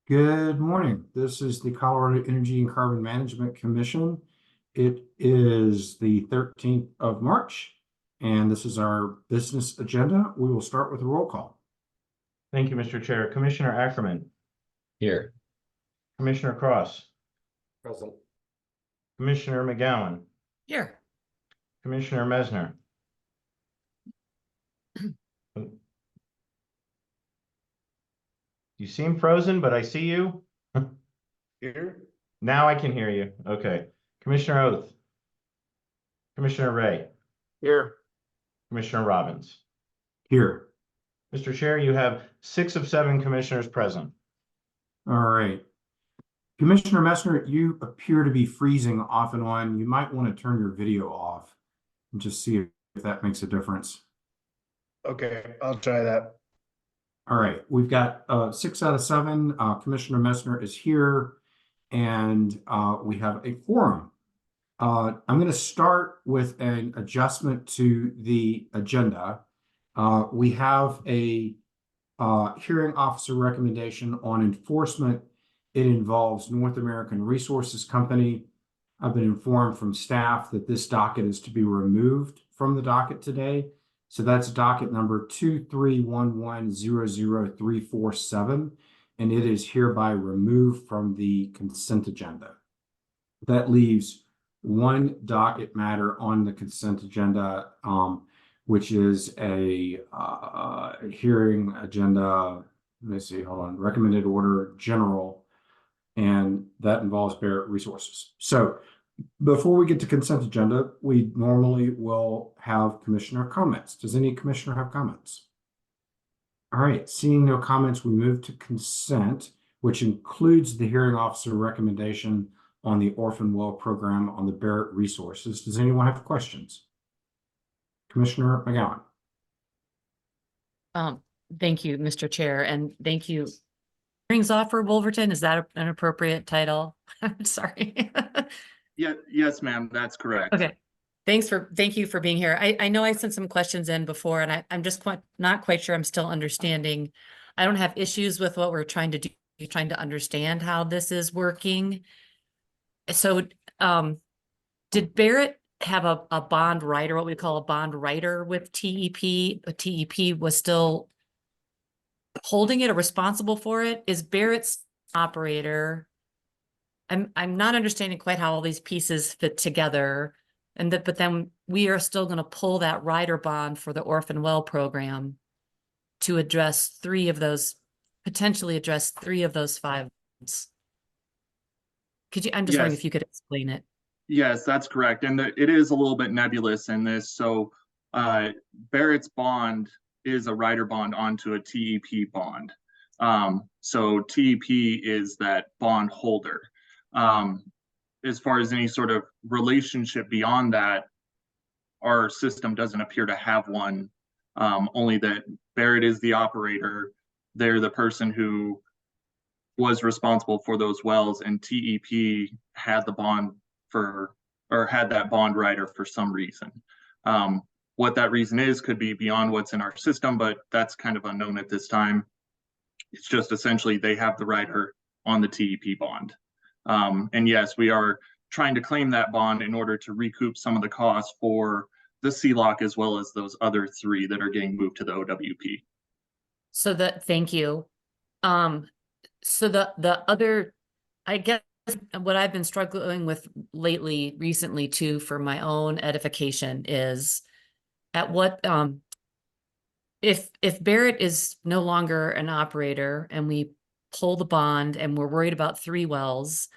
Good morning. This is the Colorado Energy and Carbon Management Commission. It is the 13th of March, and this is our business agenda. We will start with a roll call. Thank you, Mr. Chair. Commissioner Ackerman, Here. Commissioner Cross, Present. Commissioner McGowan, Here. Commissioner Mesner. You seem frozen, but I see you. Here. Now I can hear you. Okay. Commissioner Oath, Commissioner Ray, Here. Commissioner Robbins. Here. Mr. Chair, you have 6 of 7 commissioners present. All right. Commissioner Messner, you appear to be freezing off and on. You might want to turn your video off and just see if that makes a difference. Okay, I'll try that. All right, we've got 6 out of 7. Commissioner Messner is here, and we have a quorum. I'm going to start with an adjustment to the agenda. We have a hearing officer recommendation on enforcement. It involves North American Resources Company. I've been informed from staff that this docket is to be removed from the docket today. So that's docket number 231100347, and it is hereby removed from the consent agenda. That leaves one docket matter on the consent agenda, which is a hearing agenda. Let me see, hold on, recommended order general, and that involves Barrett Resources. So before we get to consent agenda, we normally will have commissioner comments. Does any commissioner have comments? All right, seeing no comments, we move to consent, which includes the hearing officer recommendation on the orphan well program on the Barrett Resources. Does anyone have questions? Commissioner McGowan. Thank you, Mr. Chair, and thank you. Hearings offer Wolverton, is that an appropriate title? I'm sorry. Yeah, yes, ma'am, that's correct. Okay. Thank you for being here. I know I sent some questions in before, and I'm just not quite sure I'm still understanding. I don't have issues with what we're trying to do, trying to understand how this is working. So, did Barrett have a bond writer, what we call a bond writer with TEP? TEP was still holding it or responsible for it? Is Barrett's operator? I'm not understanding quite how all these pieces fit together, but then we are still going to pull that rider bond for the orphan well program to address potentially address 3 of those 5. I'm just wondering if you could explain it. Yes, that's correct. And it is a little bit nebulous in this. So Barrett's bond is a rider bond onto a TEP bond. So TEP is that bond holder. As far as any sort of relationship beyond that, our system doesn't appear to have one, only that Barrett is the operator. They're the person who was responsible for those wells, and TEP had the bond had that bond rider for some reason. What that reason is could be beyond what's in our system, but that's kind of unknown at this time. It's just essentially they have the rider on the TEP bond. And yes, we are trying to claim that bond in order to recoup some of the costs for the CLOC as well as those other 3 that are getting moved to the OWP. So thank you. So the other, I guess what I've been struggling with recently too, for my own edification is at what, if Barrett is no longer an operator and we pull the bond and we're worried about 3 wells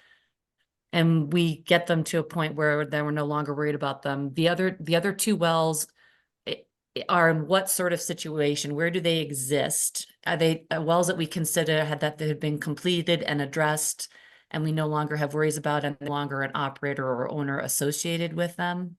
and we get them to a point where then we're no longer worried about them, the other 2 wells are in what sort of situation? Where do they exist? Are they wells that we consider that they have been completed and addressed and we no longer have worries about and no longer an operator or owner associated with them?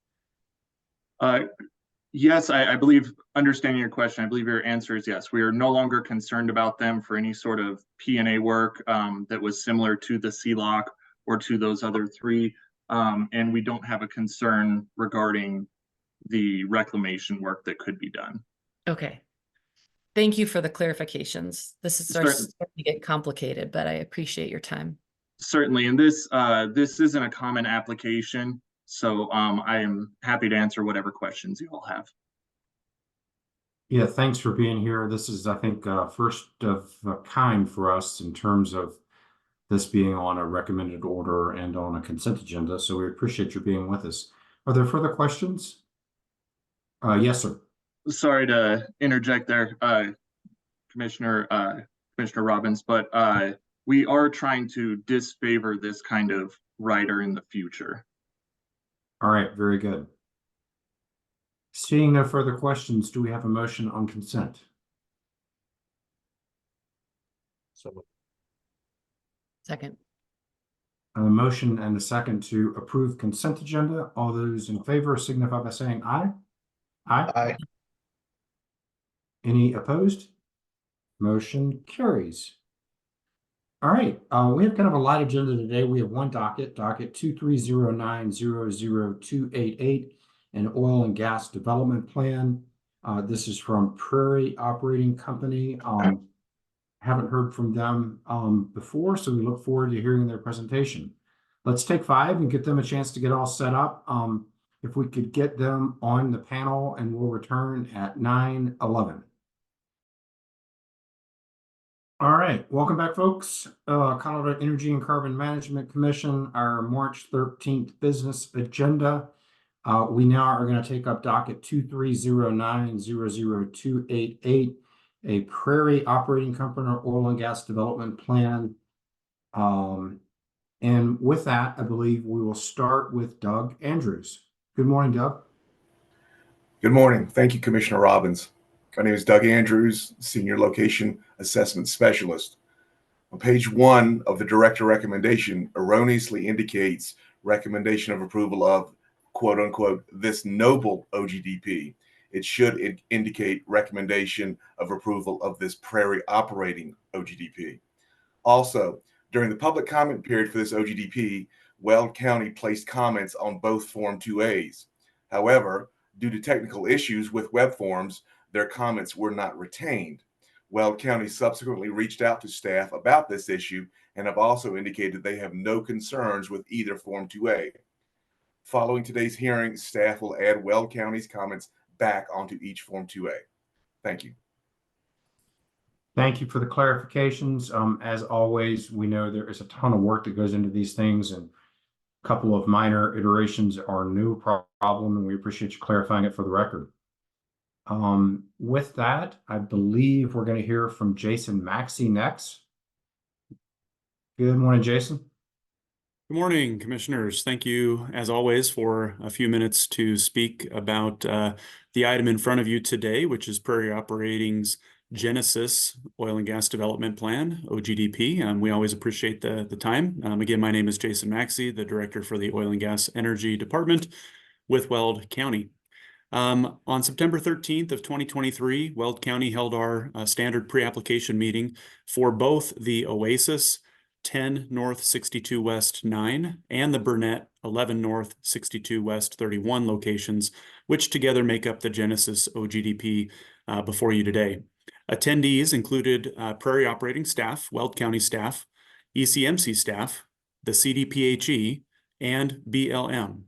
Yes, I believe, understanding your question, I believe your answer is yes. We are no longer concerned about them for any sort of P&A work that was similar to the CLOC or to those other 3. And we don't have a concern regarding the reclamation work that could be done. Okay. Thank you for the clarifications. This is starting Certain- to get complicated, but I appreciate your time. Certainly, and this isn't a common application, so I am happy to answer whatever questions you all have. Yeah, thanks for being here. This is, I think, first of a kind for us in terms of this being on a recommended order and on a consent agenda. So we appreciate you being with us. Are there further questions? Yes, sir. Sorry to interject there, Commissioner Robbins, but we are trying to disfavor this kind of rider in the future. All right, very good. Seeing no further questions, do we have a motion on consent? Second. A motion and a second to approve consent agenda. All those in favor signify by saying aye. Aye. Aye. Any opposed? Motion carries. All right, we have kind of a light agenda today. We have one docket 2309000288, an oil and gas development plan. This is from Prairie Operating Company. Haven't heard from them before, so we look forward to hearing their presentation. Let's take 5 and get them a chance to get all set up. If we could get them on the panel, and we'll return at 9:11. All right, welcome back, folks. Colorado Energy and Carbon Management Commission, our March 13th business agenda. We now are going to take up docket 2309000288, a Prairie Operating Company oil and gas development plan. And with that, I believe we will start with Doug Andrews. Good morning, Doug. Good morning. Thank you, Commissioner Robbins. My name is Doug Andrews, Senior Location Assessment Specialist. On page 1 of the Director recommendation erroneously indicates recommendation of approval of, quote unquote, this noble OGDP. It should indicate recommendation of approval of this Prairie Operating OGDP. Also, during the public comment period for this OGDP, Weld County placed comments on both Form 2As. However, due to technical issues with web forms, their comments were not retained. Weld County subsequently reached out to staff about this issue and have also indicated they have no concerns with either Form 2A. Following today's hearing, staff will add Weld County's comments back onto each Form 2A. Thank you. Thank you for the clarifications. As always, we know there is a ton of work that goes into these things, and a couple of minor iterations are no problem, and we appreciate you clarifying it for the record. With that, I believe we're going to hear from Jason Maxey next. Good morning, Jason. Good morning, commissioners. Thank you, as always, for a few minutes to speak about the item in front of you today, which is Prairie Operating's Genesis Oil and Gas Development Plan, OGDP. We always appreciate the time. Again, my name is Jason Maxey, the Director for the Oil and Gas Energy Department with Weld County. On September 13th of 2023, Weld County held our standard pre-application meeting for both the Oasis 10 North 62 West 9 and the Burnett 11 North 62 West 31 locations, which together make up the Genesis OGDP before you today. Attendees included Prairie Operating staff, Weld County staff, ECMC staff, the CDPHE, and BLM.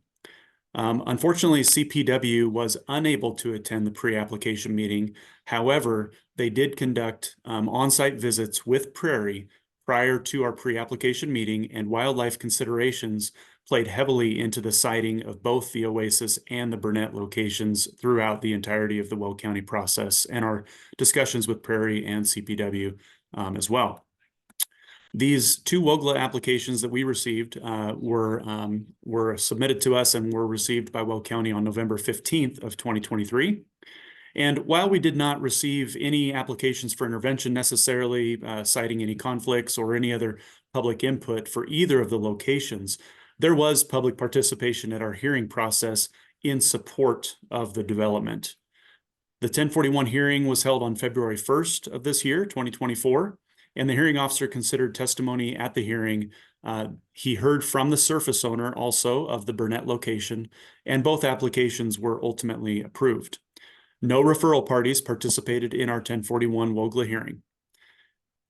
Unfortunately, CPW was unable to attend the pre-application meeting. However, they did conduct on-site visits with Prairie prior to our pre-application meeting, and wildlife considerations played heavily into the siting of both the Oasis and the Burnett locations throughout the entirety of the Weld County process and our discussions with Prairie and CPW as well. These 2 WOGLA applications that we received were submitted to us and were received by Weld County on November 15th of 2023. And while we did not receive any applications for intervention necessarily citing any conflicts or any other public input for either of the locations, there was public participation at our hearing process in support of the development. The 1041 hearing was held on February 1st of this year, 2024. And the hearing officer considered testimony at the hearing. He heard from the surface owner also of the Burnett location, and both applications were ultimately approved. No referral parties participated in our 1041 WOGLA hearing.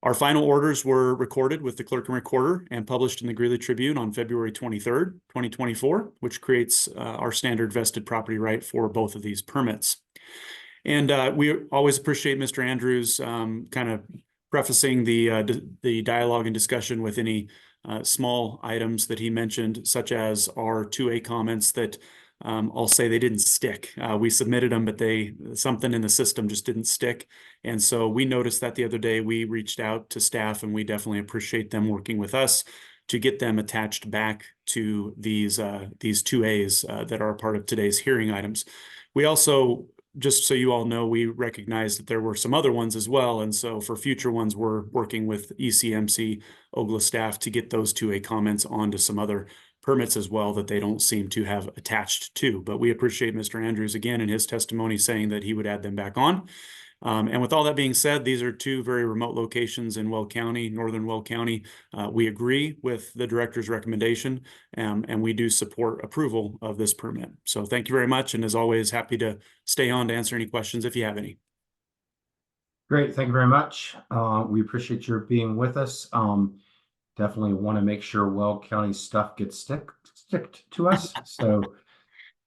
Our final orders were recorded with the clerk and recorder and published in the Greeley Tribune on February 23rd, 2024, which creates our standard vested property right for both of these permits. And we always appreciate Mr. Andrews kind of prefacing the dialogue and discussion with any small items that he mentioned, such as our 2A comments that I'll say they didn't stick. We submitted them, but something in the system just didn't stick. And so we noticed that the other day. We reached out to staff, and we definitely appreciate them working with us to get them attached back to these 2As that are a part of today's hearing items. We also, just so you all know, we recognize that there were some other ones as well. And so for future ones, we're working with ECMC OGLA staff to get those 2A comments onto some other permits as well that they don't seem to have attached to. But we appreciate Mr. Andrews again in his testimony saying that he would add them back on. And with all that being said, these are two very remote locations in Weld County, northern Weld County. We agree with the director's recommendation, and we do support approval of this permit. So thank you very much. And as always, happy to stay on to answer any questions if you have any. Great, thank you very much. We appreciate your being with us. Definitely want to make sure Weld County stuff gets sticked to us. So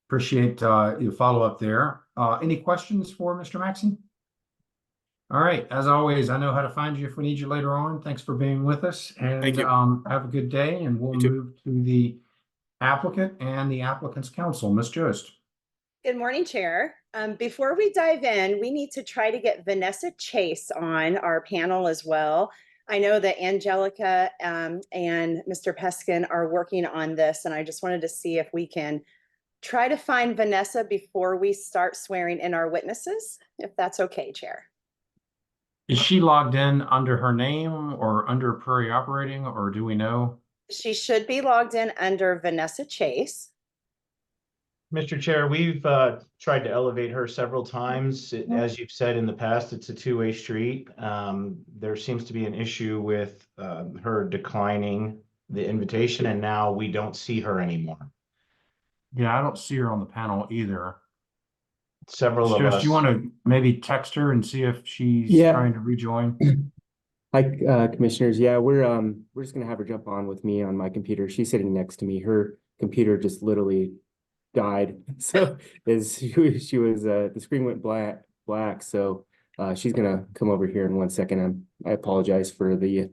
appreciate your follow-up there. Any questions for Mr. Maxey? All right, as always, I know how to find you if we need you later on. Thanks for being with us, and Thank you. Have a good day, and we'll You too. move to the applicant and the applicant's counsel. Ms. Jost. Good morning, Chair. Before we dive in, we need to try to get Vanessa Chase on our panel as well. I know that Angelica and Mr. Peskin are working on this, and I just wanted to see if we can try to find Vanessa before we start swearing in our witnesses, if that's okay, Chair. Is she logged in under her name or under Prairie Operating, or do we know? She should be logged in under Vanessa Chase. Mr. Chair, we've tried to elevate her several times. As you've said in the past, it's a two-way street. There seems to be an issue with her declining the invitation, and now we don't see her anymore. Yeah, I don't see her on the panel either. Several of Jost, us. do you want to maybe text her and see if she's Yeah. trying to rejoin? Hi, commissioners. Yeah, we're just gonna have her jump on with me on my computer. She's sitting next to me. Her computer just literally died. So she was the screen went black. So she's gonna come over here in 1 second. I apologize for the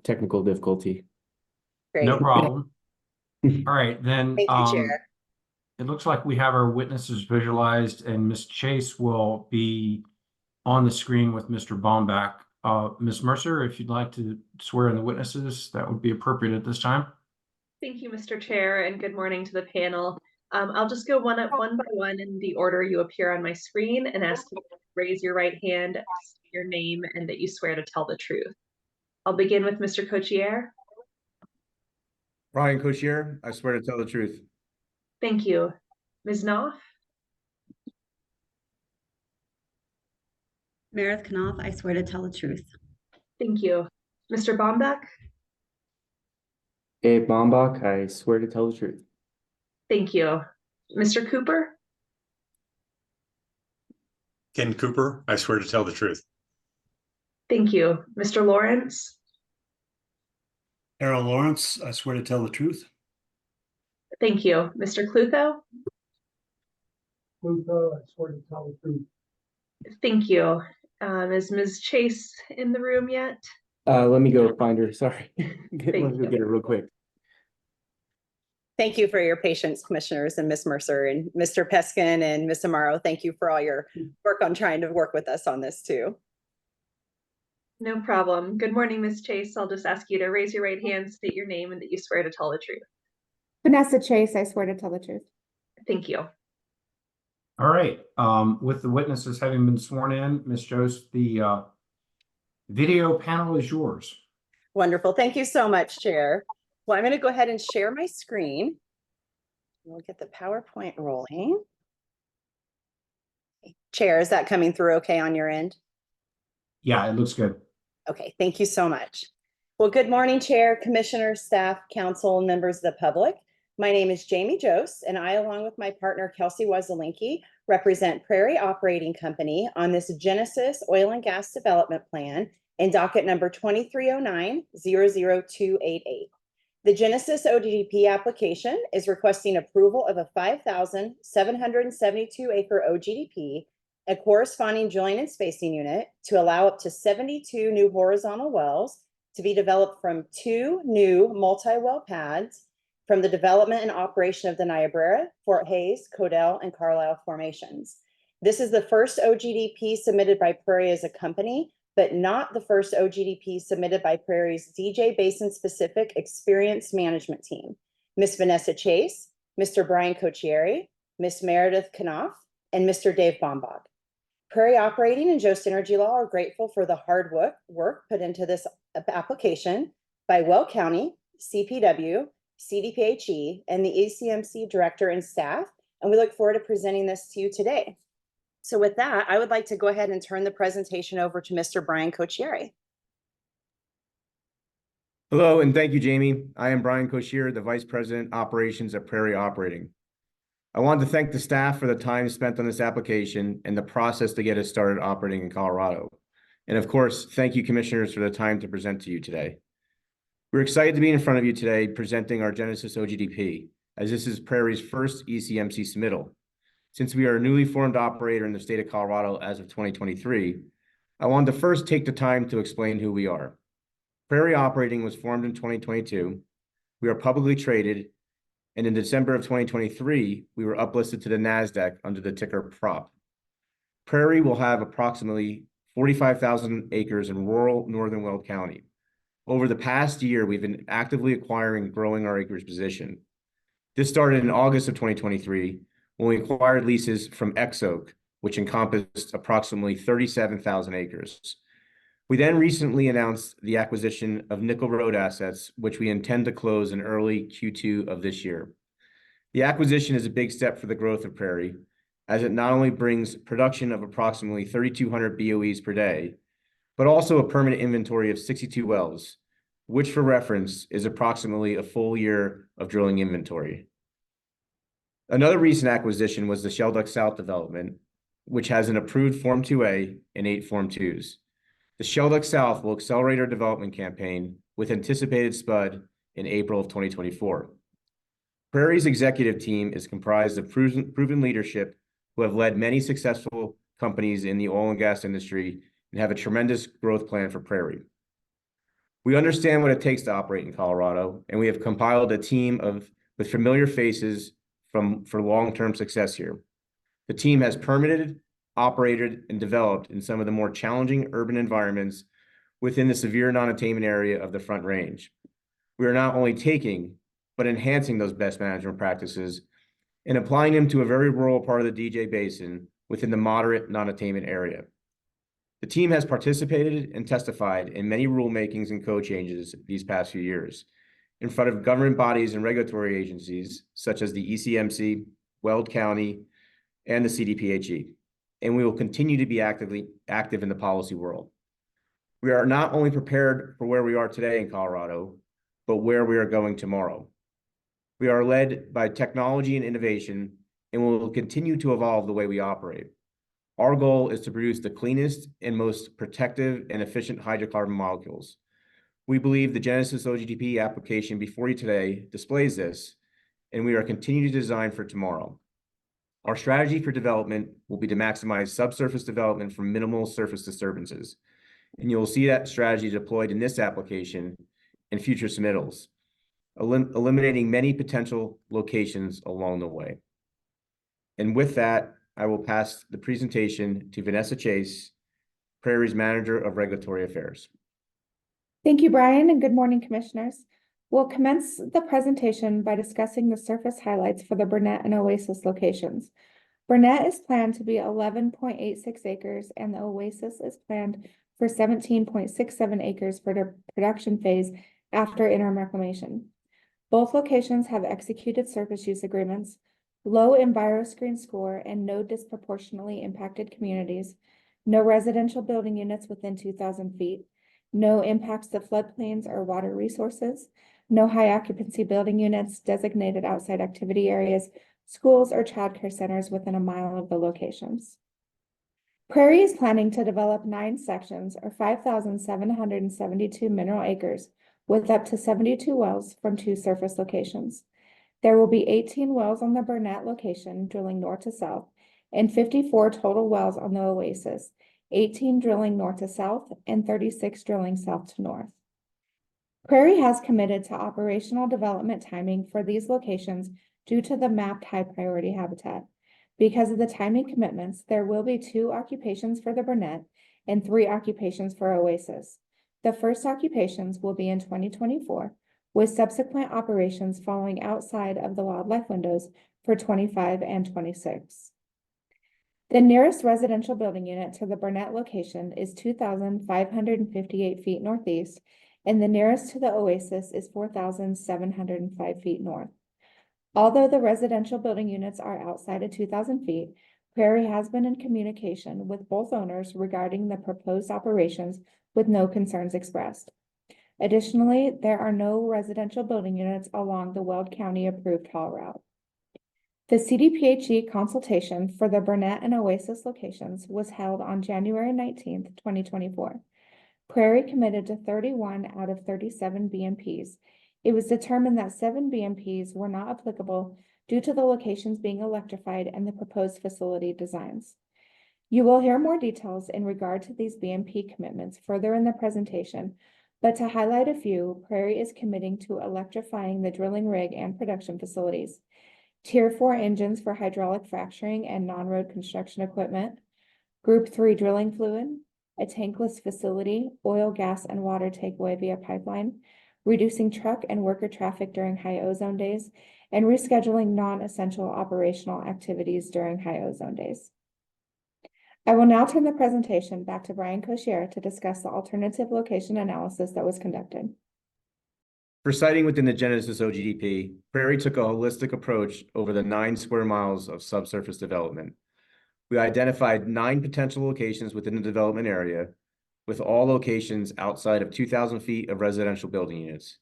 technical difficulty. Great. No problem. All right, then. Thank you, Chair. It looks like we have our witnesses visualized, and Ms. Chase will be on the screen with Mr. Baumbach. Ms. Mercer, if you'd like to swear in the witnesses, that would be appropriate at this time. Thank you, Mr. Chair, and good morning to the panel. I'll just go one by one in the order you appear on my screen and ask you to raise your right hand, state your name, and that you swear to tell the truth. I'll begin with Mr. Cochier. Ryan Cochier, I swear to tell the truth. Thank you. Ms. Knopf. Meredith Knopf, I swear to tell the truth. Thank you. Mr. Baumbach. Dave Baumbach, I swear to tell the truth. Thank you. Mr. Cooper. Ken Cooper, I swear to tell the truth. Thank you. Mr. Lawrence. Errol Lawrence, I swear to tell the truth. Thank you. Mr. Clutho. Clutho, I swear to tell the truth. Thank you. Is Ms. Chase in the room yet? Let me go find her. Sorry. Thank Let me you. get her real quick. Thank you for your patience, commissioners, and Ms. Mercer and Mr. Peskin and Ms. Amaro. Thank you for all your work on trying to work with us on this too. No problem. Good morning, Ms. Chase. I'll just ask you to raise your right hand, state your name, and that you swear to tell the truth. Vanessa Chase, I swear to tell the truth. Thank you. All right, with the witnesses having been sworn in, Ms. Jost, the video panel is yours. Wonderful. Thank you so much, Chair. Well, I'm going to go ahead and share my screen. We'll get the PowerPoint rolling. Chair, is that coming through okay on your end? Yeah, it looks good. Okay, thank you so much. Well, good morning, Chair, Commissioners, staff, council, and members of the public. My name is Jamie Jose, and I, along with my partner Kelsey Wesselinki, represent Prairie Operating Company on this Genesis Oil and Gas Development Plan in docket number 2309-00288. The Genesis OGDP application is requesting approval of a 5,772 acre OGDP, a corresponding drilling and spacing unit to allow up to 72 new horizontal wells to be developed from 2 new multi-well pads from the development and operation of the Niobrara, Fort Hays, Codell, and Carlisle formations. This is the first OGDP submitted by Prairie as a company, but not the first OGDP submitted by Prairie's DJ Basin specific experience management team. Ms. Vanessa Chase, Mr. Brian Cocchieri, Ms. Meredith Knopf, and Mr. Dave Bombach. Prairie Operating and Jost Energy Law are grateful for the hard work put into this application by Weld County, CPW, CDPHE, and the ECMC director and staff, and we look forward to presenting this to you today. So with that, I would like to go ahead and turn the presentation over to Mr. Brian Cocchieri. Hello, and thank you, Jamie. I am Brian Cocchieri, the Vice President Operations at Prairie Operating. I want to thank the staff for the time spent on this application and the process to get us started operating in Colorado. And of course, thank you, commissioners, for the time to present to you today. We're excited to be in front of you today presenting our Genesis OGDP, as this is Prairie's first ECMC submittal. Since we are a newly formed operator in the state of Colorado as of 2023, I wanted to first take the time to explain who we are. Prairie Operating was formed in 2022. We are publicly traded, and in December of 2023, we were uplisted to the NASDAQ under the ticker PROP. Prairie will have approximately 45,000 acres in rural northern Weld County. Over the past year, we've been actively acquiring and growing our acreage position. This started in August of 2023, when we acquired leases from Exoak, which encompassed approximately 37,000 acres. We then recently announced the acquisition of Nickel Road assets, which we intend to close in early Q2 of this year. The acquisition is a big step for the growth of Prairie, as it not only brings production of approximately 3,200 BOEs per day, but also a permanent inventory of 62 wells, which for reference is approximately a full year of drilling inventory. Another recent acquisition was the Shelduck South development, which has an approved Form 2A and 8 Form 2s. The Shelduck South will accelerate our development campaign with anticipated spud in April of 2024. Prairie's executive team is comprised of proven leadership who have led many successful companies in the oil and gas industry and have a tremendous growth plan for Prairie. We understand what it takes to operate in Colorado, and we have compiled a team with familiar faces for long-term success here. The team has permitted, operated, and developed in some of the more challenging urban environments within the severe non-attainment area of the Front Range. We are not only taking, but enhancing those best management practices and applying them to a very rural part of the DJ Basin within the moderate non-attainment area. The team has participated and testified in many rulemakings and code changes these past few years in front of government bodies and regulatory agencies such as the ECMC, Weld County, and the CDPHE, and we will continue to be active in the policy world. We are not only prepared for where we are today in Colorado, but where we are going tomorrow. We are led by technology and innovation, and will continue to evolve the way we operate. Our goal is to produce the cleanest and most protective and efficient hydrocarbon molecules. We believe the Genesis OGDP application before you today displays this, and we are continuing to design for tomorrow. Our strategy for development will be to maximize subsurface development from minimal surface disturbances, and you'll see that strategy deployed in this application and future submittals, eliminating many potential locations along the way. And with that, I will pass the presentation to Vanessa Chase, Prairie's Manager of Regulatory Affairs. Thank you, Brian, and good morning, commissioners. We'll commence the presentation by discussing the surface highlights for the Burnett and Oasis locations. Burnett is planned to be 11.86 acres, and the Oasis is planned for 17.67 acres for the production phase after interim reclamation. Both locations have executed surface use agreements, low EnviroScreen score, and no disproportionately impacted communities, no residential building units within 2,000 feet, no impacts to floodplains or water resources, no high occupancy building units, designated outside activity areas, schools or childcare centers within a mile of the locations. Prairie is planning to develop 9 sections or 5,772 mineral acres with up to 72 wells from 2 surface locations. There will be 18 wells on the Burnett location, drilling north to south, and 54 total wells on the Oasis, 18 drilling north to south and 36 drilling south to north. Prairie has committed to operational development timing for these locations due to the mapped high priority habitat. Because of the timing commitments, there will be 2 occupations for the Burnett and 3 occupations for Oasis. The first occupations will be in 2024, with subsequent operations following outside of the wildlife windows for 25 and 26. The nearest residential building unit to the Burnett location is 2,558 feet northeast, and the nearest to the Oasis is 4,705 feet north. Although the residential building units are outside of 2,000 feet, Prairie has been in communication with both owners regarding the proposed operations with no concerns expressed. Additionally, there are no residential building units along the Weld County approved haul route. The CDPHE consultation for the Burnett and Oasis locations was held on January 19th, 2024. Prairie committed to 31 out of 37 BMPs. It was determined that 7 BMPs were not applicable due to the locations being electrified and the proposed facility designs. You will hear more details in regard to these BMP commitments further in the presentation, but to highlight a few, Prairie is committing to electrifying the drilling rig and production facilities, Tier 4 engines for hydraulic fracturing and non-road construction equipment, Group 3 drilling fluid, a tankless facility, oil, gas, and water takeaway via pipeline, reducing truck and worker traffic during high ozone days, and rescheduling non-essential operational activities during high ozone days. I will now turn the presentation back to Brian Coshier to discuss the alternative location analysis that was conducted. For siting within the Genesis OGDP, Prairie took a holistic approach over the 9 square miles of subsurface development. We identified 9 potential locations within the development area, with all locations outside of 2,000 feet of residential building units.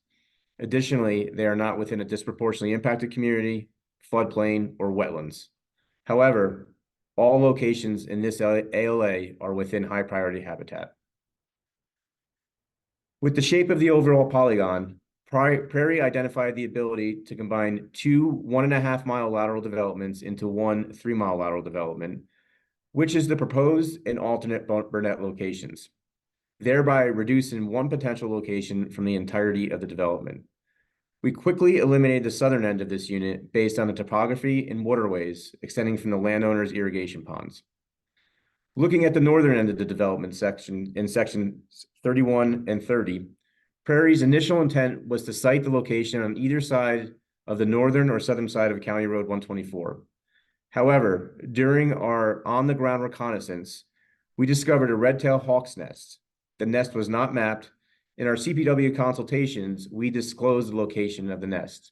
Additionally, they are not within a disproportionately impacted community, floodplain, or wetlands. However, all locations in this ALA are within high priority habitat. With the shape of the overall polygon, Prairie identified the ability to combine 2 1.5-mile lateral developments into 1 3-mile lateral development, which is the proposed and alternate Burnett locations, thereby reducing 1 potential location from the entirety of the development. We quickly eliminated the southern end of this unit based on the topography and waterways extending from the landowner's irrigation ponds. Looking at the northern end of the development section in sections 31 and 30, Prairie's initial intent was to site the location on either side of the northern or southern side of County Road 124. However, during our on-the-ground reconnaissance, we discovered a red-tailed hawk's nest. The nest was not mapped. In our CPW consultations, we disclosed the location of the nest.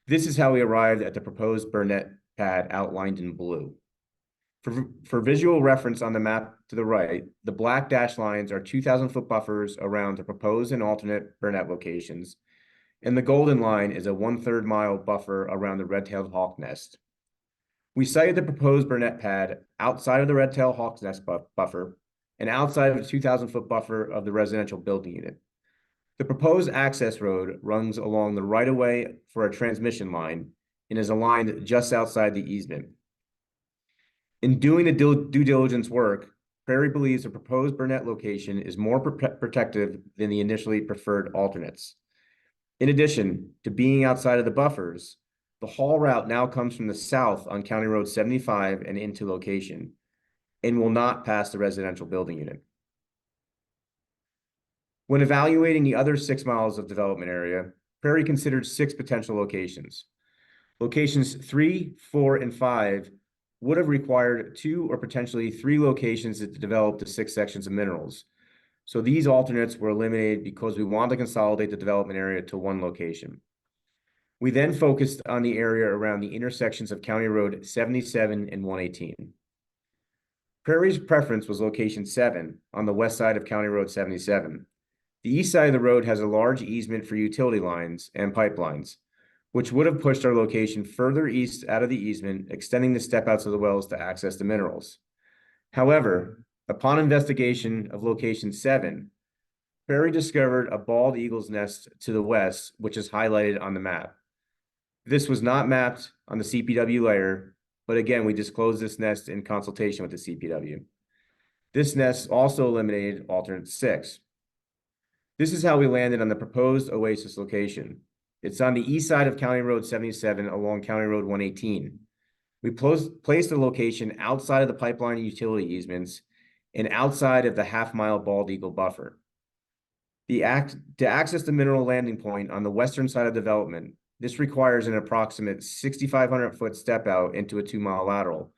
This is how we arrived at the proposed Burnett pad outlined in blue. For visual reference on the map to the right, the black dashed lines are 2,000-foot buffers around the proposed and alternate Burnett locations, and the golden line is a 1/3 mile buffer around the red-tailed hawk nest. We sited the proposed Burnett pad outside of the red-tailed hawk's nest buffer and outside of the 2,000-foot buffer of the residential building unit. The proposed access road runs along the right-of-way for a transmission line and is aligned just outside the easement. In doing the due diligence work, Prairie believes the proposed Burnett location is more protective than the initially preferred alternates. In addition to being outside of the buffers, the haul route now comes from the south on County Road 75 and into location, and will not pass the residential building unit. When evaluating the other 6 miles of development area, Prairie considered 6 potential locations. Locations 3, 4, and 5 would have required 2 or potentially 3 locations to develop the 6 sections of minerals. So these alternates were eliminated because we want to consolidate the development area to 1 location. We then focused on the area around the intersections of County Road 77 and 118. Prairie's preference was location 7 on the west side of County Road 77. The east side of the road has a large easement for utility lines and pipelines, which would have pushed our location further east out of the easement, extending the step outs of the wells to access the minerals. However, upon investigation of location 7, Prairie discovered a bald eagle's nest to the west, which is highlighted on the map. This was not mapped on the CPW layer, but again, we disclosed this nest in consultation with the CPW. This nest also eliminated alternate 6. This is how we landed on the proposed Oasis location. It's on the east side of County Road 77 along County Road 118. We placed the location outside of the pipeline utility easements and outside of the half-mile bald eagle buffer. To access the mineral landing point on the western side of development, this requires an approximate 6,500-foot step out into a 2-mile lateral.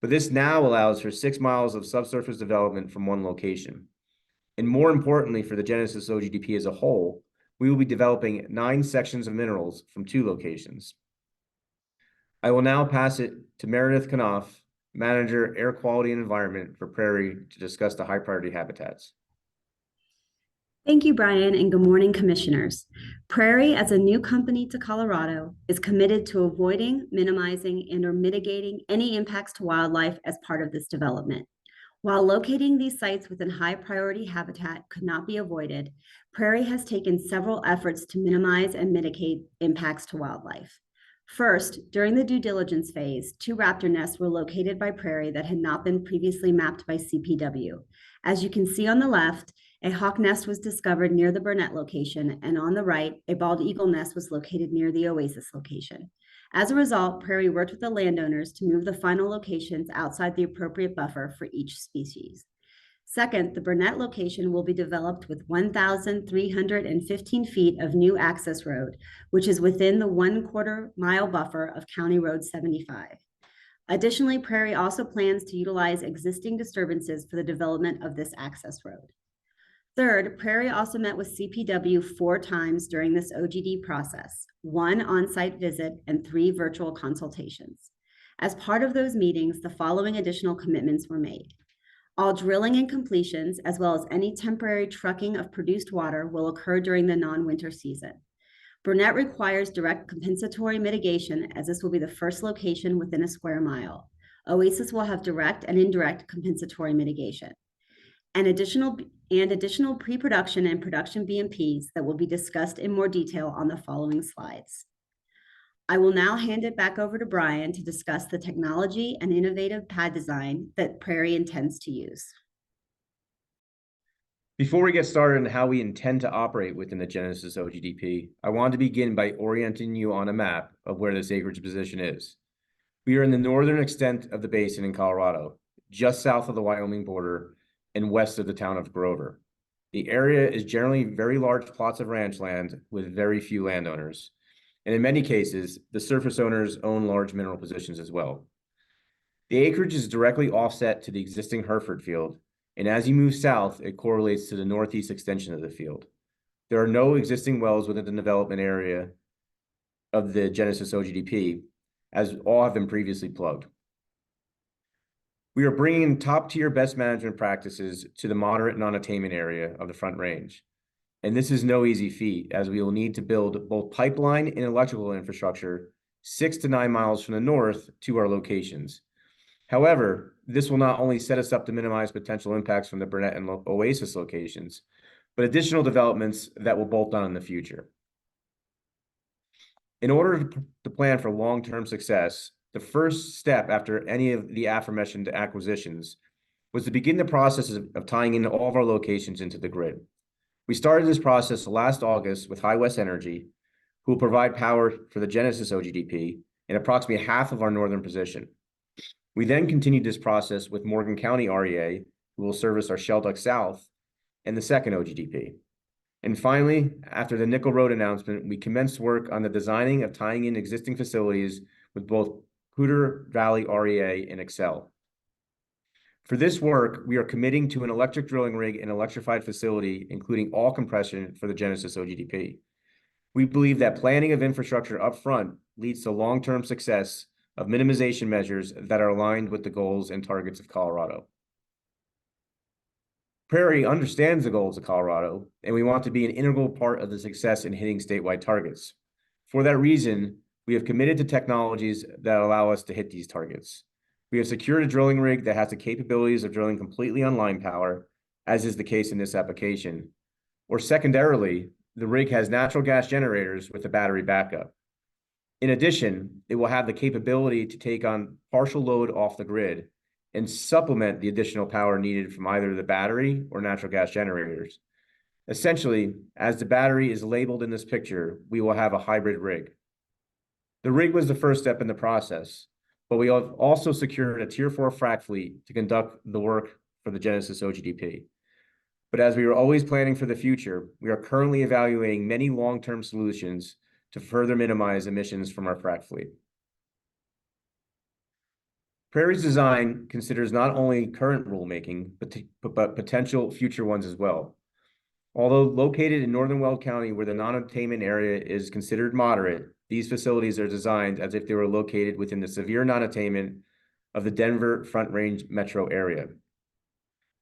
But this now allows for 6 miles of subsurface development from one location. And more importantly, for the Genesis OGDP as a whole, we will be developing 9 sections of minerals from 2 locations. I will now pass it to Meredith Knopf, Manager, Air Quality and Environment for Prairie, to discuss the high priority habitats. Thank you, Brian, and good morning, commissioners. Prairie, as a new company to Colorado, is committed to avoiding, minimizing, and/or mitigating any impacts to wildlife as part of this development. While locating these sites within high priority habitat could not be avoided, Prairie has taken several efforts to minimize and mitigate impacts to wildlife. First, during the due diligence phase, 2 raptor nests were located by Prairie that had not been previously mapped by CPW. As you can see on the left, a hawk nest was discovered near the Burnett location, and on the right, a bald eagle nest was located near the Oasis location. As a result, Prairie worked with the landowners to move the final locations outside the appropriate buffer for each species. Second, the Burnett location will be developed with 1,315 feet of new access road, which is within the 1/4 mile buffer of County Road 75. Additionally, Prairie also plans to utilize existing disturbances for the development of this access road. Third, Prairie also met with CPW 4 times during this OGD process, 1 on-site visit and 3 virtual consultations. As part of those meetings, the following additional commitments were made. All drilling and completions, as well as any temporary trucking of produced water, will occur during the non-winter season. Burnett requires direct compensatory mitigation, as this will be the first location within a square mile. Oasis will have direct and indirect compensatory mitigation. And additional pre-production and production BMPs that will be discussed in more detail on the following slides. I will now hand it back over to Brian to discuss the technology and innovative pad design that Prairie intends to use. Before we get started on how we intend to operate within the Genesis OGDP, I want to begin by orienting you on a map of where this acreage position is. We are in the northern extent of the basin in Colorado, just south of the Wyoming border and west of the town of Grover. The area is generally very large plots of ranch land with very few landowners. And in many cases, the surface owners own large mineral positions as well. The acreage is directly offset to the existing Hereford field, and as you move south, it correlates to the northeast extension of the field. There are no existing wells within the development area of the Genesis OGDP, as all have been previously plugged. We are bringing top-tier best management practices to the moderate non-attainment area of the Front Range. And this is no easy feat, as we will need to build both pipeline and electrical infrastructure 6 to 9 miles from the north to our locations. However, this will not only set us up to minimize potential impacts from the Burnett and Oasis locations, but additional developments that will bolt on in the future. In order to plan for long-term success, the first step after any of the aforementioned acquisitions was to begin the process of tying in all of our locations into the grid. We started this process last August with High West Energy, who will provide power for the Genesis OGDP in approximately half of our northern position. We then continued this process with Morgan County REA, who will service our Shelduck South and the second OGDP. And finally, after the Nickel Road announcement, we commenced work on the designing of tying in existing facilities with both Poudre Valley REA and Excel. For this work, we are committing to an electric drilling rig and electrified facility, including all compression for the Genesis OGDP. We believe that planning of infrastructure up front leads to long-term success of minimization measures that are aligned with the goals and targets of Colorado. Prairie understands the goals of Colorado, and we want to be an integral part of the success in hitting statewide targets. For that reason, we have committed to technologies that allow us to hit these targets. We have secured a drilling rig that has the capabilities of drilling completely on line power, as is the case in this application. Or secondarily, the rig has natural gas generators with a battery backup. In addition, it will have the capability to take on partial load off the grid and supplement the additional power needed from either the battery or natural gas generators. Essentially, as the battery is labeled in this picture, we will have a hybrid rig. The rig was the first step in the process, but we have also secured a Tier 4 frac fleet to conduct the work for the Genesis OGDP. But as we are always planning for the future, we are currently evaluating many long-term solutions to further minimize emissions from our frac fleet. Prairie's design considers not only current rulemaking, but potential future ones as well. Although located in northern Weld County, where the non-attainment area is considered moderate, these facilities are designed as if they were located within the severe non-attainment of the Denver Front Range metro area.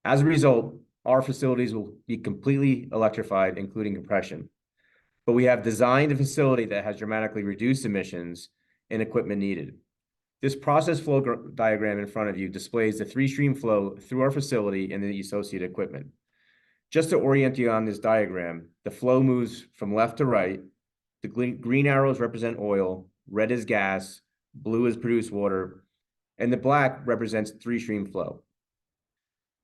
As a result, our facilities will be completely electrified, including compression. But we have designed a facility that has dramatically reduced emissions and equipment needed. This process flow diagram in front of you displays the 3-stream flow through our facility and the associated equipment. Just to orient you on this diagram, the flow moves from left to right. The green arrows represent oil, red is gas, blue is produced water, and the black represents 3-stream flow.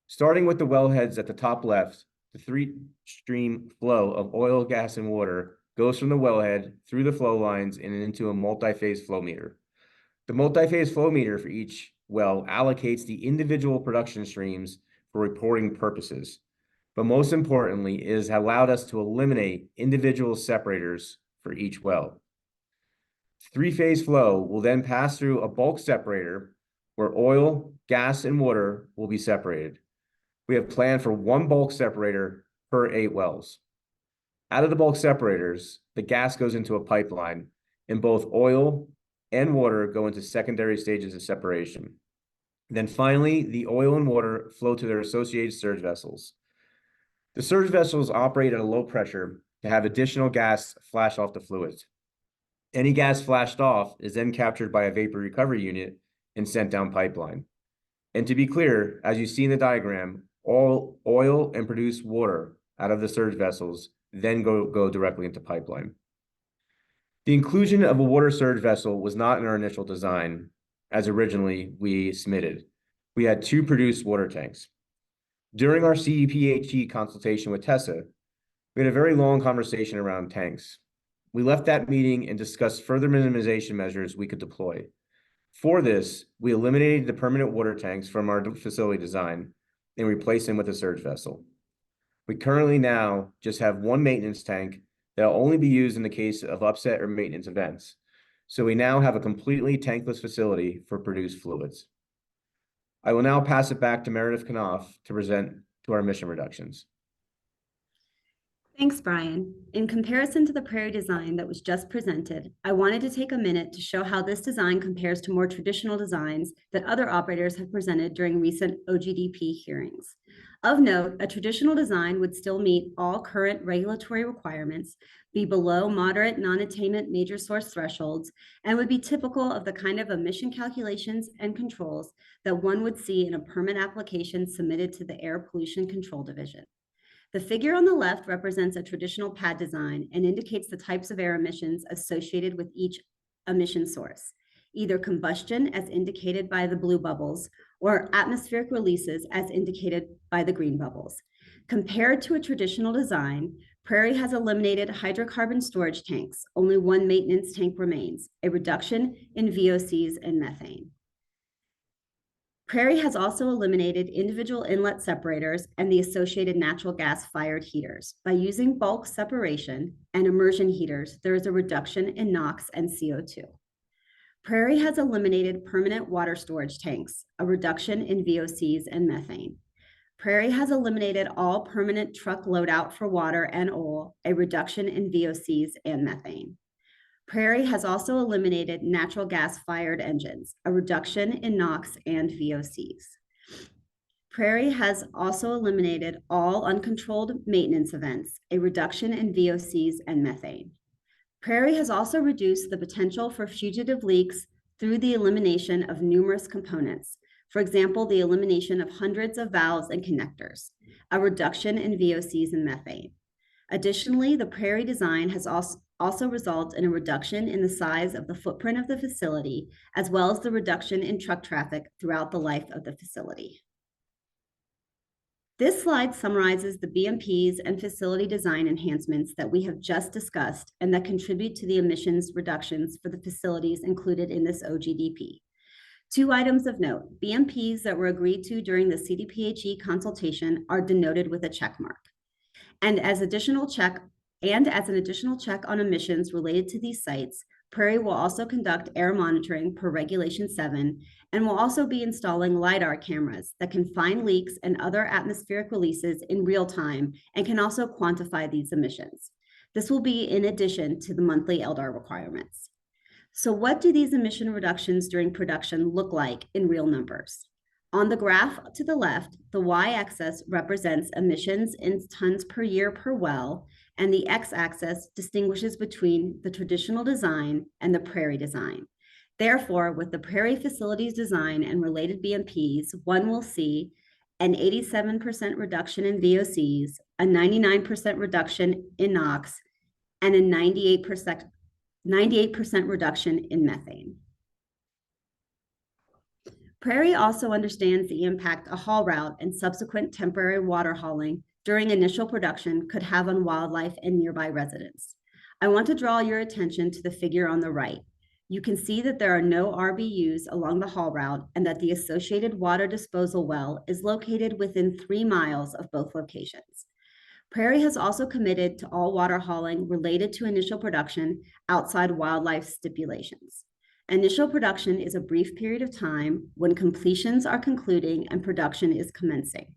Starting with the wellheads at the top left, the 3-stream flow of oil, gas, and water goes from the wellhead through the flow lines and into a multi-phase flow meter. The multi-phase flow meter for each well allocates the individual production streams for reporting purposes. But most importantly, it has allowed us to eliminate individual separators for each well. 3-phase flow will then pass through a bulk separator where oil, gas, and water will be separated. We have planned for 1 bulk separator per 8 wells. Out of the bulk separators, the gas goes into a pipeline, and both oil and water go into secondary stages of separation. Then finally, the oil and water flow to their associated surge vessels. The surge vessels operate at a low pressure to have additional gas flash off the fluids. Any gas flashed off is then captured by a vapor recovery unit and sent down pipeline. And to be clear, as you see in the diagram, all oil and produced water out of the surge vessels then go directly into pipeline. The inclusion of a water surge vessel was not in our initial design, as originally we submitted. We had 2 produced water tanks. During our CEPHE consultation with Tessa, we had a very long conversation around tanks. We left that meeting and discussed further minimization measures we could deploy. For this, we eliminated the permanent water tanks from our facility design and replaced them with a surge vessel. We currently now just have 1 maintenance tank that will only be used in the case of upset or maintenance events. So we now have a completely tankless facility for produced fluids. I will now pass it back to Meredith Knopf to present to our emission reductions. Thanks, Brian. In comparison to the Prairie design that was just presented, I wanted to take a minute to show how this design compares to more traditional designs that other operators have presented during recent OGDP hearings. Of note, a traditional design would still meet all current regulatory requirements, be below moderate non-attainment major source thresholds, and would be typical of the kind of emission calculations and controls that one would see in a permit application submitted to the Air Pollution Control Division. The figure on the left represents a traditional pad design and indicates the types of air emissions associated with each emission source, either combustion as indicated by the blue bubbles or atmospheric releases as indicated by the green bubbles. Compared to a traditional design, Prairie has eliminated hydrocarbon storage tanks. Only 1 maintenance tank remains, a reduction in VOCs and methane. Prairie has also eliminated individual inlet separators and the associated natural gas-fired heaters. By using bulk separation and immersion heaters, there is a reduction in NOx and CO2. Prairie has eliminated permanent water storage tanks, a reduction in VOCs and methane. Prairie has eliminated all permanent truck loadout for water and oil, a reduction in VOCs and methane. Prairie has also eliminated natural gas-fired engines, a reduction in NOx and VOCs. Prairie has also eliminated all uncontrolled maintenance events, a reduction in VOCs and methane. Prairie has also reduced the potential for fugitive leaks through the elimination of numerous components. For example, the elimination of hundreds of valves and connectors, a reduction in VOCs and methane. Additionally, the Prairie design has also resulted in a reduction in the size of the footprint of the facility, as well as the reduction in truck traffic throughout the life of the facility. This slide summarizes the BMPs and facility design enhancements that we have just discussed and that contribute to the emissions reductions for the facilities included in this OGDP. 2 items of note: BMPs that were agreed to during the CDPHE consultation are denoted with a check mark. And as an additional check on emissions related to these sites, Prairie will also conduct air monitoring per Regulation 7 and will also be installing LiDAR cameras that can find leaks and other atmospheric releases in real time and can also quantify these emissions. This will be in addition to the monthly LDAR requirements. So what do these emission reductions during production look like in real numbers? On the graph to the left, the y-axis represents emissions in tons per year per well, and the x-axis distinguishes between the traditional design and the Prairie design. Therefore, with the Prairie facilities design and related BMPs, one will see an 87% reduction in VOCs, a 99% reduction in NOx, and a 98% reduction in methane. Prairie also understands the impact a haul route and subsequent temporary water hauling during initial production could have on wildlife and nearby residents. I want to draw your attention to the figure on the right. You can see that there are no RBUs along the haul route and that the associated water disposal well is located within 3 miles of both locations. Prairie has also committed to all water hauling related to initial production outside wildlife stipulations. Initial production is a brief period of time when completions are concluding and production is commencing.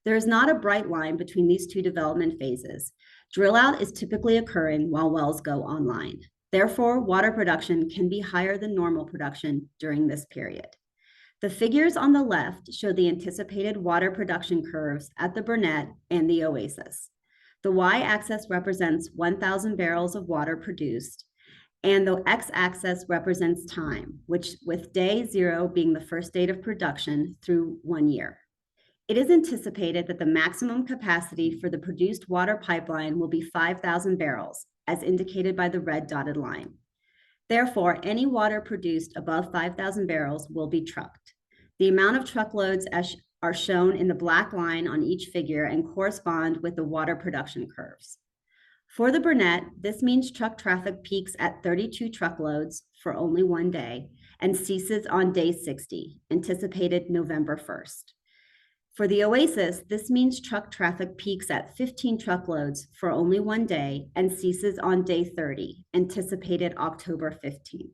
There is not a bright line between these 2 development phases. Drill out is typically occurring while wells go online. Therefore, water production can be higher than normal production during this period. The figures on the left show the anticipated water production curves at the Burnett and the Oasis. The y-axis represents 1,000 barrels of water produced, and the x-axis represents time, which with day 0 being the first date of production through 1 year. It is anticipated that the maximum capacity for the produced water pipeline will be 5,000 barrels, as indicated by the red dotted line. Therefore, any water produced above 5,000 barrels will be trucked. The amount of truckloads are shown in the black line on each figure and correspond with the water production curves. For the Burnett, this means truck traffic peaks at 32 truckloads for only 1 day and ceases on day 60, anticipated November 1st. For the Oasis, this means truck traffic peaks at 15 truckloads for only 1 day and ceases on day 30, anticipated October 15th.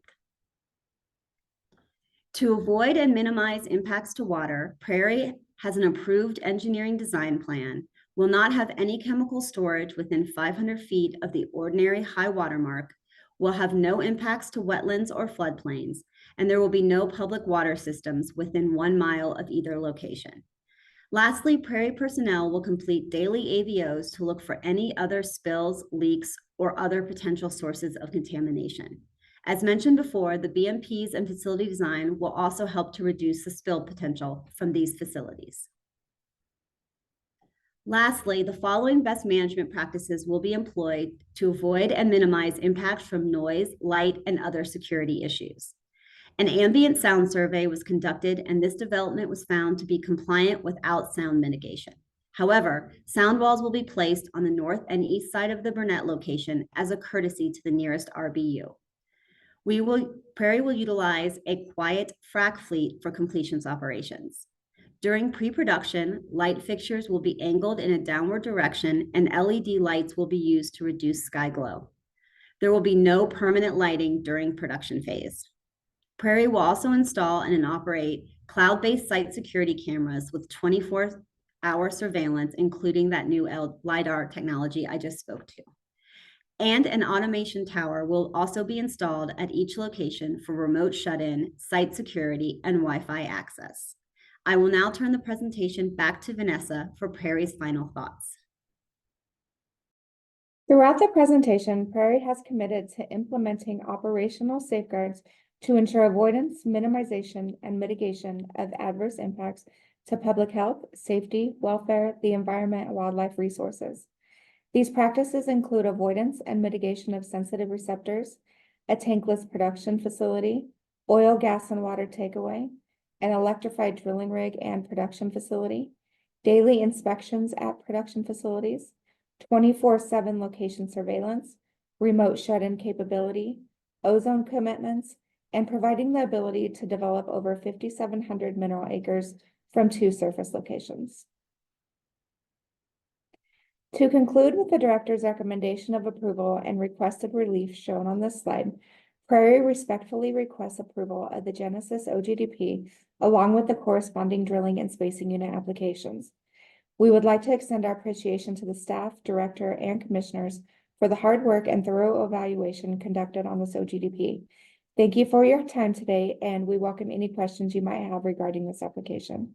To avoid and minimize impacts to water, Prairie has an approved engineering design plan, will not have any chemical storage within 500 feet of the ordinary high water mark, will have no impacts to wetlands or floodplains, and there will be no public water systems within 1 mile of either location. Lastly, Prairie personnel will complete daily AVOs to look for any other spills, leaks, or other potential sources of contamination. As mentioned before, the BMPs and facility design will also help to reduce the spill potential from these facilities. Lastly, the following best management practices will be employed to avoid and minimize impacts from noise, light, and other security issues. An ambient sound survey was conducted, and this development was found to be compliant without sound mitigation. However, sound walls will be placed on the north and east side of the Burnett location as a courtesy to the nearest RBU. Prairie will utilize a quiet frac fleet for completions operations. During pre-production, light fixtures will be angled in a downward direction and LED lights will be used to reduce sky glow. There will be no permanent lighting during production phase. Prairie will also install and operate cloud-based site security cameras with 24-hour surveillance, including that new LiDAR technology I just spoke to. And an automation tower will also be installed at each location for remote shut-in, site security, and Wi-Fi access. I will now turn the presentation back to Vanessa for Prairie's final thoughts. Throughout the presentation, Prairie has committed to implementing operational safeguards to ensure avoidance, minimization, and mitigation of adverse impacts to public health, safety, welfare, the environment, and wildlife resources. These practices include avoidance and mitigation of sensitive receptors, a tankless production facility, oil, gas, and water takeaway, an electrified drilling rig and production facility, daily inspections at production facilities, 24/7 location surveillance, remote shut-in capability, ozone commitments, and providing the ability to develop over 5,700 mineral acres from 2 surface locations. To conclude with the director's recommendation of approval and requested relief shown on this slide, Prairie respectfully requests approval of the Genesis OGDP along with the corresponding drilling and spacing unit applications. We would like to extend our appreciation to the staff, director, and commissioners for the hard work and thorough evaluation conducted on this OGDP. Thank you for your time today, and we welcome any questions you might have regarding this application.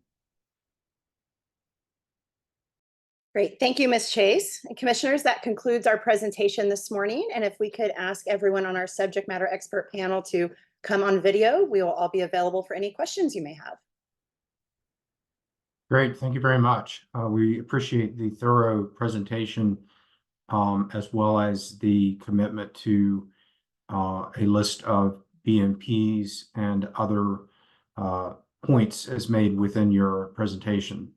Great. Thank you, Ms. Chase. And commissioners, that concludes our presentation this morning. And if we could ask everyone on our subject matter expert panel to come on video, we will all be available for any questions you may have. Great, thank you very much. We appreciate the thorough presentation as well as the commitment to a list of BMPs and other points as made within your presentation.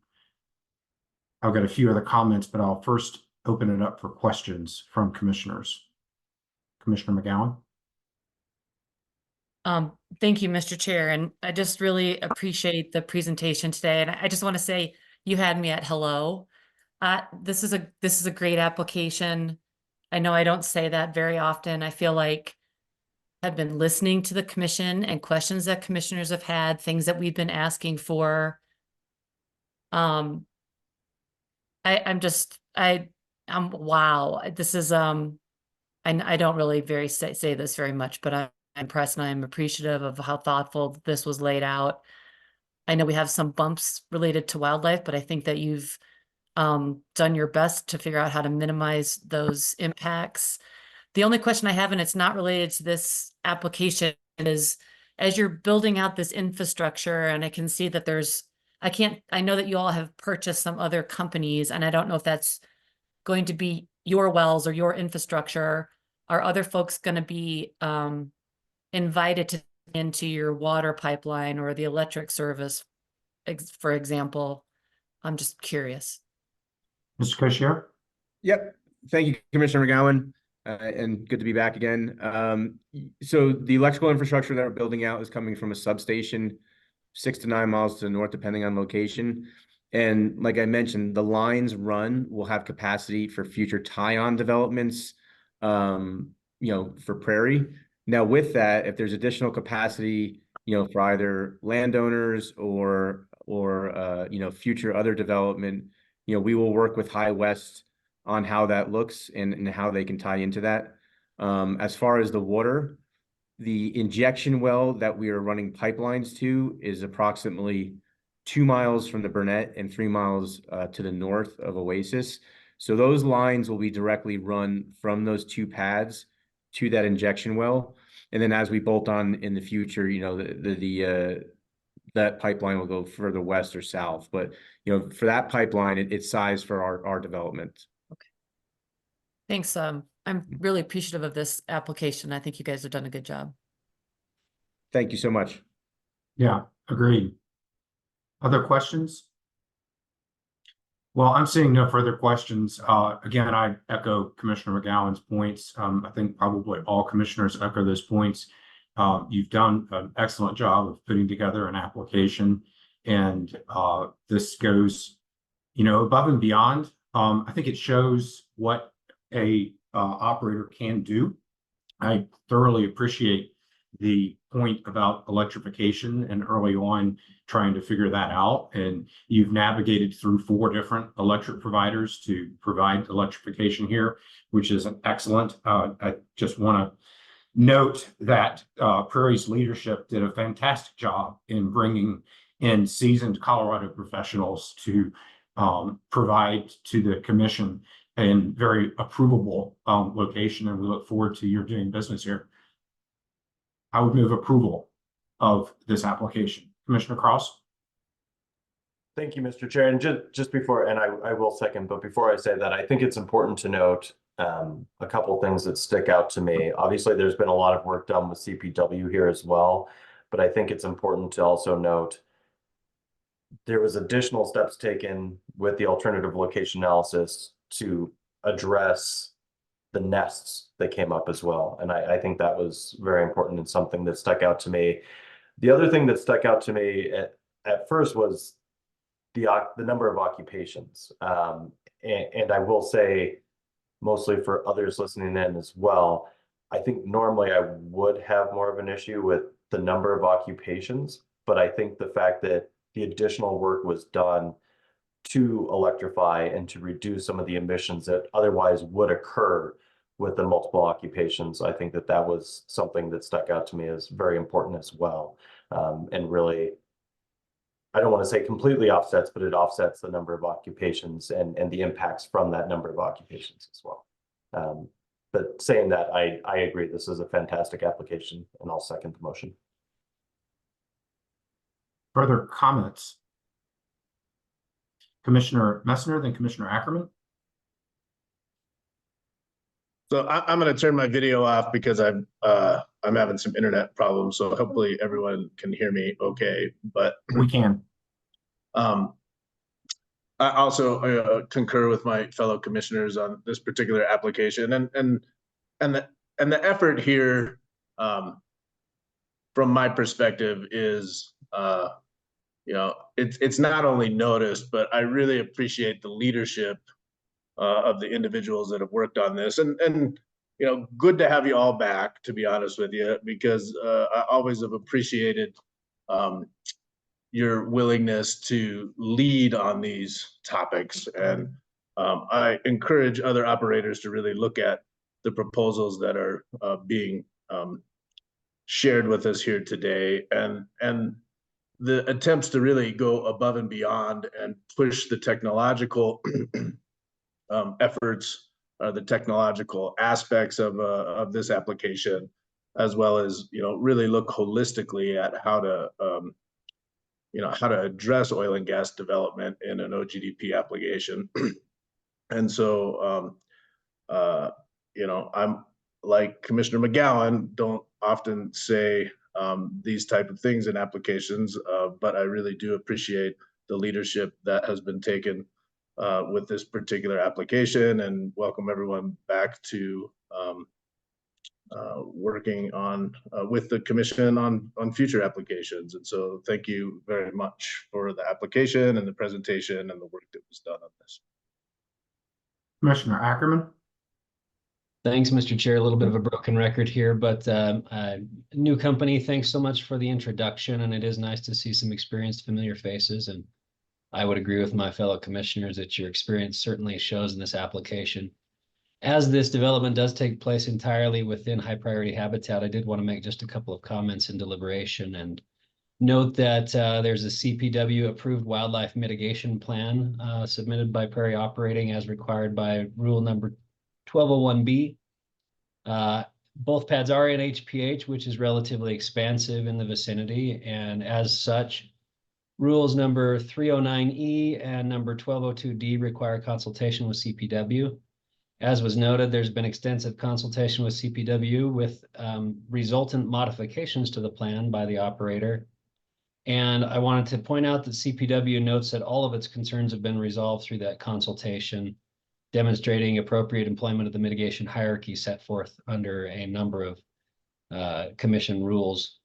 I've got a few other comments, but I'll first open it up for questions from commissioners. Commissioner McGowan. Thank you, Mr. Chair, and I just really appreciate the presentation today. And I just want to say you had me at hello. This is a great application. I know I don't say that very often. I feel like I've been listening to the commission and questions that commissioners have had, things that we've been asking for. I'm wow. This is I don't really say this very much, but I'm impressed and I'm appreciative of how thoughtful this was laid out. I know we have some bumps related to wildlife, but I think that you've done your best to figure out how to minimize those impacts. The only question I have, and it's not related to this application, is as you're building out this infrastructure, and I can see that I know that you all have purchased some other companies, and I don't know if that's going to be your wells or your infrastructure. Are other folks going to be invited into your water pipeline or the electric service, for example? I'm just curious. Mr. Koshier? Yep. Thank you, Commissioner McGowan, and good to be back again. So the electrical infrastructure that we're building out is coming from a substation 6 to 9 miles to the north, depending on location. And like I mentioned, the lines will have capacity for future tie-on developments, for Prairie. Now, with that, if there's additional capacity, for either landowners or future other development, we will work with High West on how that looks and how they can tie into that. As far as the water, the injection well that we are running pipelines to is approximately 2 miles from the Burnett and 3 miles to the north of Oasis. So those lines will be directly run from those 2 pads to that injection well. And then as we bolt on in the future, that pipeline will go further west or south. But, for that pipeline, it's sized for our development. Okay. Thanks. I'm really appreciative of this application. I think you guys have done a good job. Thank you so much. Yeah, agreed. Other questions? Well, I'm seeing no further questions. Again, I echo Commissioner McGowan's points. I think probably all commissioners echo those points. You've done an excellent job of putting together an application, and this goes, above and beyond. I think it shows what a operator can do. I thoroughly appreciate the point about electrification and early on trying to figure that out. And you've navigated through 4 different electric providers to provide electrification here, which is excellent. I just want to note that Prairie's leadership did a fantastic job in bringing and seasoned Colorado professionals to provide to the commission a very approvable location, and we look forward to your doing business here. I would move approval of this application. Commissioner Cross? Thank you, Mr. Chair. And just before, and I will second, but before I say that, I think it's important to note a couple things that stick out to me. Obviously, there's been a lot of work done with CPW here as well, but I think it's important to also note there was additional steps taken with the alternative location analysis to address the nests that came up as well. And I think that was very important and something that stuck out to me. The other thing that stuck out to me at first was the number of occupations. And I will say, mostly for others listening in as well, I think normally I would have more of an issue with the number of occupations, but I think the fact that the additional work was done to electrify and to reduce some of the emissions that otherwise would occur with the multiple occupations, I think that was something that stuck out to me as very important as well. And really, I don't want to say completely offsets, but it offsets the number of occupations and the impacts from that number of occupations as well. But saying that, I agree, this is a fantastic application, and I'll second the motion. Further comments? Commissioner Messner, then Commissioner Ackerman. So I'm going to turn my video off because I'm having some internet problems. So hopefully everyone can hear me okay. But we can. I also concur with my fellow commissioners on this particular application, and the effort here, from my perspective, is it's not only noticed, but I really appreciate the leadership of the individuals that have worked on this, and good to have you all back, to be honest with you, because I always have appreciated your willingness to lead on these topics, and I encourage other operators to really look at the proposals that are being shared with us here today, and the attempts to really go above and beyond and push the technological efforts, the technological aspects of this application, as well as really look holistically at how to address oil and gas development in an OGDP application. And so I'm like Commissioner McGowan, don't often say these type of things in applications, but I really do appreciate the leadership that has been taken with this particular application, and welcome everyone back to working on with the commission on future applications. And so thank you very much for the application and the presentation and the work that was done on this. Commissioner Ackerman. Thanks, Mr. Chair. A little bit of a broken record here, but new company, thanks so much for the introduction, and it is nice to see some experienced, familiar faces. And I would agree with my fellow commissioners that your experience certainly shows in this application. As this development does take place entirely within high priority habitat, I did want to make just a couple of comments in deliberation and note that there's a CPW approved wildlife mitigation plan submitted by Prairie Operating as required by rule number 1201B. Both pads are in HPH, which is relatively expansive in the vicinity, and as such, rules number 309E and number 1202D require consultation with CPW. As was noted, there's been extensive consultation with CPW with resultant modifications to the plan by the operator. And I wanted to point out that CPW notes that all of its concerns have been resolved through that consultation, demonstrating appropriate employment of the mitigation hierarchy set forth under a number of commission rules.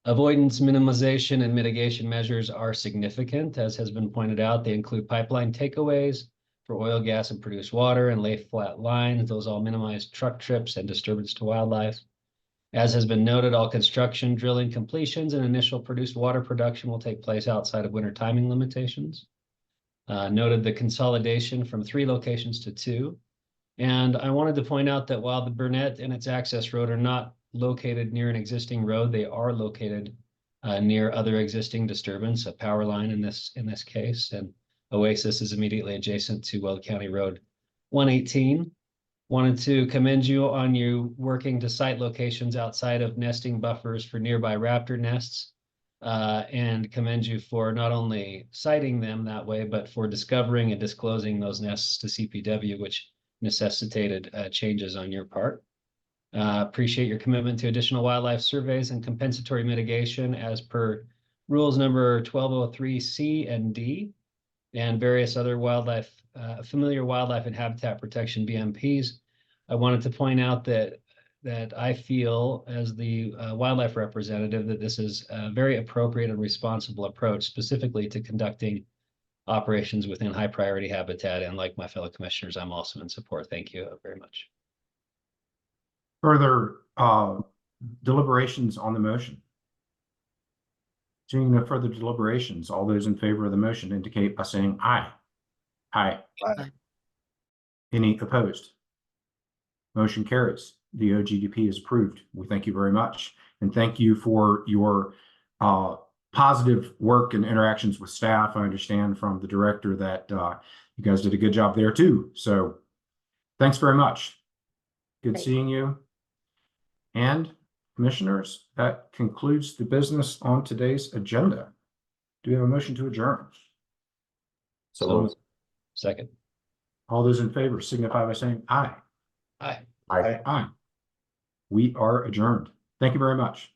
Avoidance, minimization, and mitigation measures are significant, as has been pointed out. They include pipeline takeaways for oil, gas, and produced water, and lay flat lines. Those all minimize truck trips and disturbance to wildlife. As has been noted, all construction, drilling, completions, and initial produced water production will take place outside of winter timing limitations. Noted the consolidation from 3 locations to 2. And I wanted to point out that while the Burnett and its access road are not located near an existing road, they are located near other existing disturbance, a power line in this case, and Oasis is immediately adjacent to Weld County Road 118. Wanted to commend you on you working to site locations outside of nesting buffers for nearby raptor nests, and commend you for not only citing them that way, but for discovering and disclosing those nests to CPW, which necessitated changes on your part. Appreciate your commitment to additional wildlife surveys and compensatory mitigation as per rules number 1203C and D, and various other wildlife, familiar wildlife and habitat protection BMPs. I wanted to point out that I feel as the wildlife representative that this is a very appropriate and responsible approach, specifically to conducting operations within high priority habitat. And like my fellow commissioners, I'm also in support. Thank you very much. Further deliberations on the motion? Seeing no further deliberations, all those in favor of the motion indicate by saying aye. Aye. Aye. Any opposed? Motion carries. The OGDP is approved. We thank you very much. And thank you for your positive work and interactions with staff. I understand from the director that you guys did a good job there too. So thanks very much. Good seeing you. And commissioners, that concludes the business on today's agenda. Do we have a motion to adjourn? So second. All those in favor signify by saying aye. Aye. Aye. Aye. We are adjourned. Thank you very much.